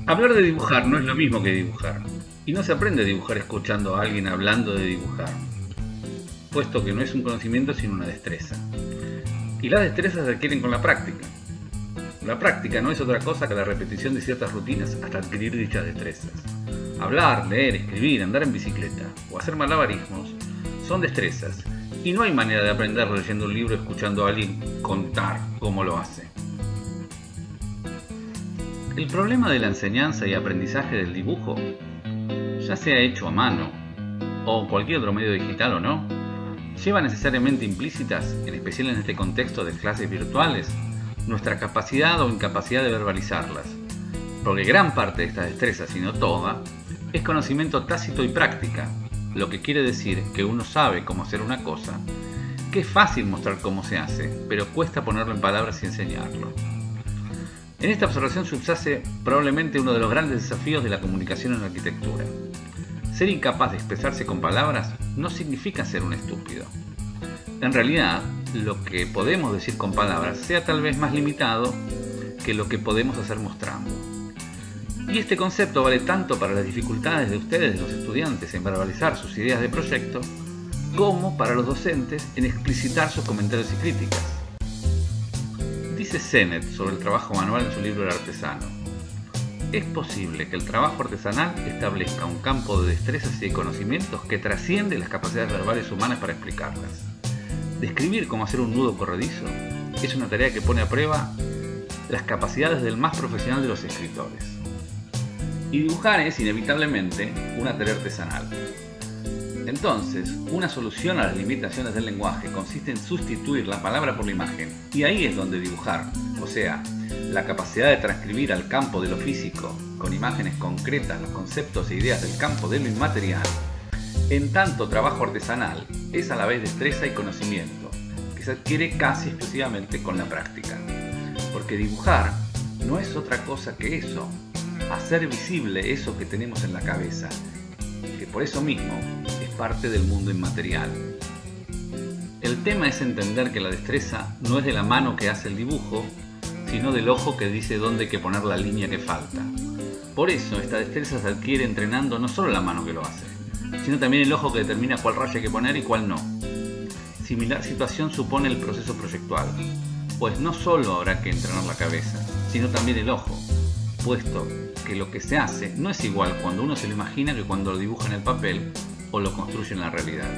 Hablar de dibujar no es lo mismo que dibujar, y no se aprende a dibujar escuchando a alguien hablando de dibujar, puesto que no es un conocimiento sino una destreza. Y las destrezas se adquieren con la práctica. La práctica no es otra cosa que la repetición de ciertas rutinas hasta adquirir dichas destrezas. Hablar, leer, escribir, andar en bicicleta o hacer malabarismos son destrezas, y no hay manera de aprender leyendo un libro escuchando a alguien contar cómo lo hace. El problema de la enseñanza y aprendizaje del dibujo, ya sea hecho a mano o cualquier otro medio digital o no, lleva necesariamente implícitas, en especial en este contexto de clases virtuales, nuestra capacidad o incapacidad de verbalizarlas, porque gran parte de estas destrezas, si no toda, es conocimiento tácito y práctica, lo que quiere decir que uno sabe cómo hacer una cosa, que es fácil mostrar cómo se hace, pero cuesta ponerlo en palabras y enseñarlo. En esta observación subyace probablemente uno de los grandes desafíos de la comunicación en la arquitectura. Ser incapaz de expresarse con palabras no significa ser un estúpido. En realidad, lo que podemos decir con palabras sea tal vez más limitado que lo que podemos hacer mostrando. Y este concepto vale tanto para las dificultades de ustedes, los estudiantes, en verbalizar sus ideas de proyecto, como para los docentes en explicitar sus comentarios y críticas. Dice Sennett sobre el trabajo manual en su libro El artesano: es posible que el trabajo artesanal establezca un campo de destrezas y de conocimientos que trasciende las capacidades verbales humanas para explicarlas. Describir cómo hacer un nudo corredizo es una tarea que pone a prueba las capacidades del más profesional de los escritores. Y dibujar es, inevitablemente, una tarea artesanal. Entonces, una solución a las limitaciones del lenguaje consiste en sustituir la palabra por la imagen. Y ahí es donde dibujar, o sea, la capacidad de transcribir al campo de lo físico, con imágenes concretas, los conceptos e ideas del campo de lo inmaterial, en tanto trabajo artesanal, es a la vez destreza y conocimiento, que se adquiere casi exclusivamente con la práctica. Porque dibujar no es otra cosa que eso, hacer visible eso que tenemos en la cabeza, que por eso mismo es parte del mundo inmaterial. El tema es entender que la destreza no es de la mano que hace el dibujo, sino del ojo que dice dónde hay que poner la línea que falta. Por eso esta destreza se adquiere entrenando no solo la mano que lo hace, sino también el ojo que determina cuál raya hay que poner y cuál no. Similar situación supone el proceso proyectual, pues no solo habrá que entrenar la cabeza, sino también el ojo, puesto que lo que se hace no es igual cuando uno se lo imagina que cuando lo dibuja en el papel o lo construye en la realidad.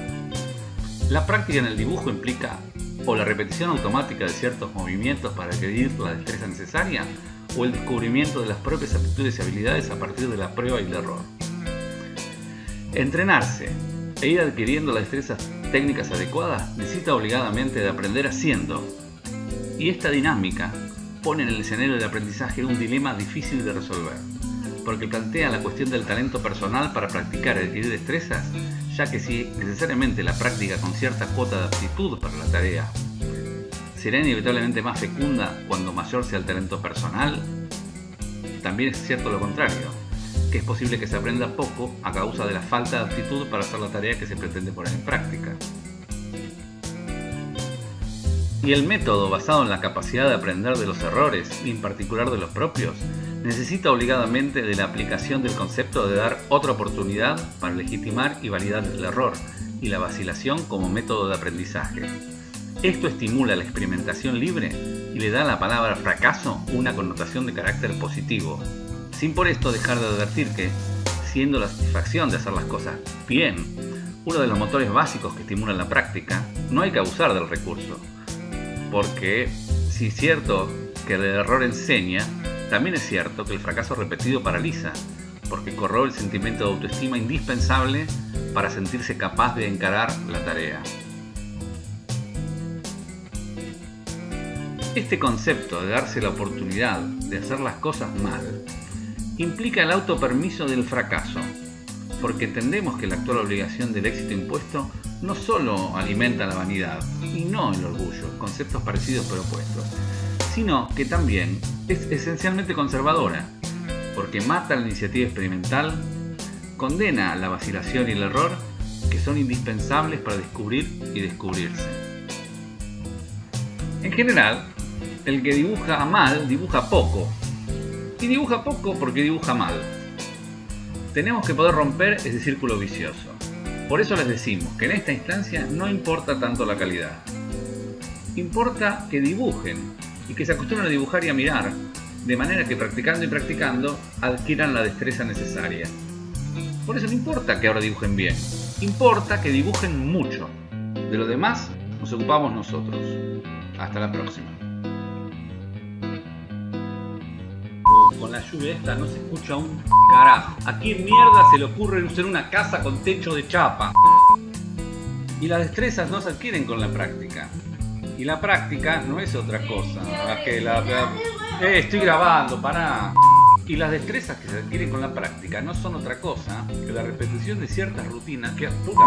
La práctica en el dibujo implica o la repetición automática de ciertos movimientos para adquirir la destreza necesaria, o el descubrimiento de las propias aptitudes y habilidades a partir de la prueba y el error. Entrenarse e ir adquiriendo las destrezas técnicas adecuadas necesita obligadamente de aprender haciendo, y esta dinámica pone en el escenario del aprendizaje un dilema difícil de resolver, porque plantea la cuestión del talento personal para practicar y adquirir destrezas, ya que si necesariamente la práctica con cierta cuota de aptitud para la tarea será inevitablemente más fecunda cuando mayor sea el talento personal, también es cierto lo contrario, que es posible que se aprenda poco a causa de la falta de aptitud para hacer la tarea que se pretende poner en práctica. Y el método basado en la capacidad de aprender de los errores, y en particular de los propios, necesita obligadamente de la aplicación del concepto de dar otra oportunidad para legitimar y validar el error y la vacilación como método de aprendizaje. Esto estimula la experimentación libre y le da a la palabra fracaso una connotación de carácter positivo, sin por esto dejar de advertir que, siendo la satisfacción de hacer las cosas bien uno de los motores básicos que estimulan la práctica, no hay que abusar del recurso, porque si es cierto que el error enseña, también es cierto que el fracaso repetido paraliza, porque corroe el sentimiento de autoestima indispensable para sentirse capaz de encarar la tarea. Este concepto de darse la oportunidad de hacer las cosas mal implica el autopermiso del fracaso, porque entendemos que la actual obligación del éxito impuesto no solo alimenta la vanidad y no el orgullo, conceptos parecidos pero opuestos, sino que también es esencialmente conservadora, porque mata la iniciativa experimental, condena la vacilación y el error, que son indispensables para descubrir y descubrirse. En general, el que dibuja mal dibuja poco, Y dibuja poco porque dibuja mal. Tenemos que poder romper ese círculo vicioso. Por eso les decimos que en esta instancia no importa tanto la calidad. Importa que dibujen y que se acostumbren a dibujar y a mirar, de manera que practicando y practicando adquieran la destreza necesaria. Por eso no importa que ahora dibujen bien, importa que dibujen mucho. De lo demás nos ocupamos nosotros. Hasta la próxima. Con la lluvia esta no se escucha un carajo. ¿A quién mierda se le ocurre usar una casa con techo de chapa? Y las destrezas no se adquieren con la práctica. Y la práctica no es otra cosa. Estoy grabando, pará. Y las destrezas que se adquieren con la práctica no son otra cosa que la repetición de ciertas rutinas que... ¡Puta!